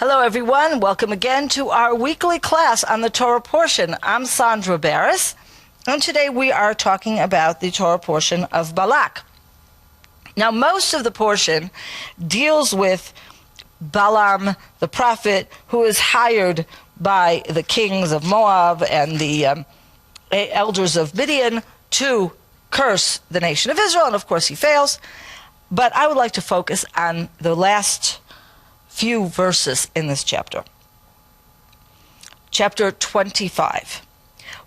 Hello, everyone. Welcome again to our weekly class on the Torah Portion. I'm Sondra Baras, and today we are talking about the Torah portion of Balak. Now, most of the portion deals with Balaam, the prophet, who is hired by the kings of Moab and the elders of Midian to curse the nation of Israel, and of course he fails. But I would like to focus on the last few verses in this chapter. Chapter 25.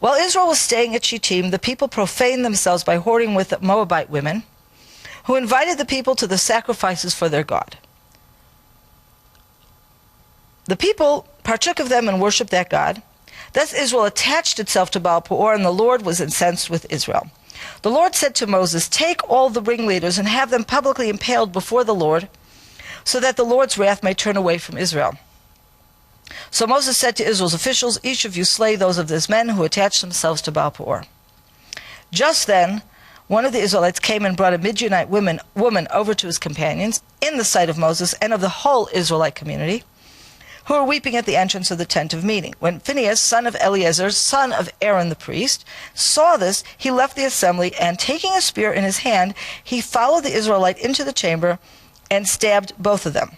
While Israel was staying at Shittim, the people profaned themselves by whoring with Moabite women, who invited the people to the sacrifices for their God. The people partook of them and worshipped that God. Thus Israel attached itself to Baal Peor, and the Lord was incensed with Israel. The Lord said to Moses, "Take all the ringleaders and have them publicly impaled before the Lord, so that the Lord's wrath may turn away from Israel." So Moses said to Israel's officials, "Each of you slay those of these men who attach themselves to Baal Peor." Just then, one of the Israelites came and brought a Midianite woman over to his companions in the sight of Moses and of the whole Israelite community, who were weeping at the entrance of the tent of meeting. When Phinehas, son of Eleazar, son of Aaron the priest, saw this, he left the assembly, and taking a spear in his hand, he followed the Israelite into the chamber and stabbed both of them,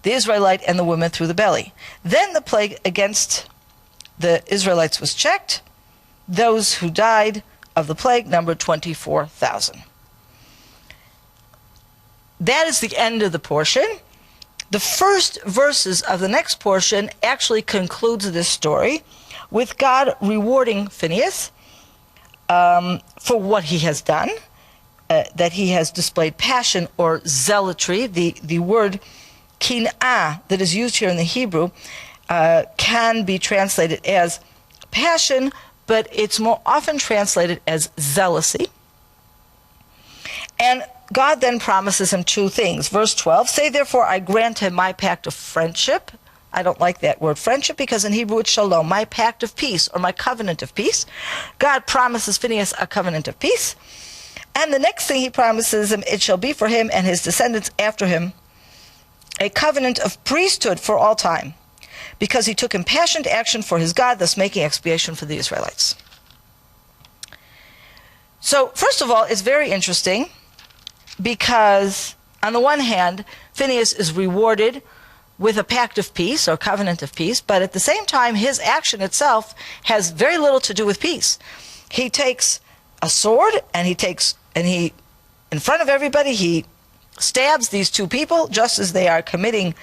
the Israelite and the woman, through the belly. Then the plague against the Israelites was checked. Those who died of the plague numbered 24,000. That is the end of the portion. The first verses of the next portion actually concludes this story with God rewarding Phinehas for what he has done, that he has displayed passion or zealotry. The word kin'ah that is used here in the Hebrew can be translated as passion, but it's more often translated as zealousy. And God then promises him two things. Verse 12, "Say therefore I grant him my pact of friendship." I don't like that word friendship, because in Hebrew it's shalom, my pact of peace, or my covenant of peace. God promises Phinehas a covenant of peace. And the next thing he promises him, it shall be for him and his descendants after him a covenant of priesthood for all time, because he took impassioned action for his God, thus making expiation for the Israelites. So, first of all, it's very interesting, because on the one hand, Phinehas is rewarded with a pact of peace or covenant of peace, but at the same time, his action itself has very little to do with peace. He takes a sword and he, in front of everybody, he stabs these two people just as they are committing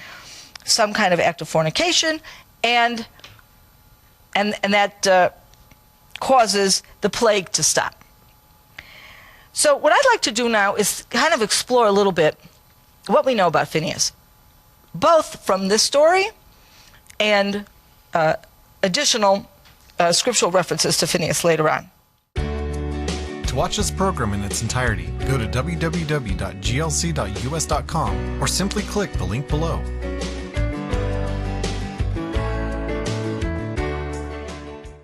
some kind of act of fornication, and that causes the plague to stop. So what I'd like to do now is kind of explore a little bit what we know about Phinehas, both from this story and additional scriptural references to Phinehas later on. To watch this program in its entirety, go to www.glc.us.com or simply click the link below.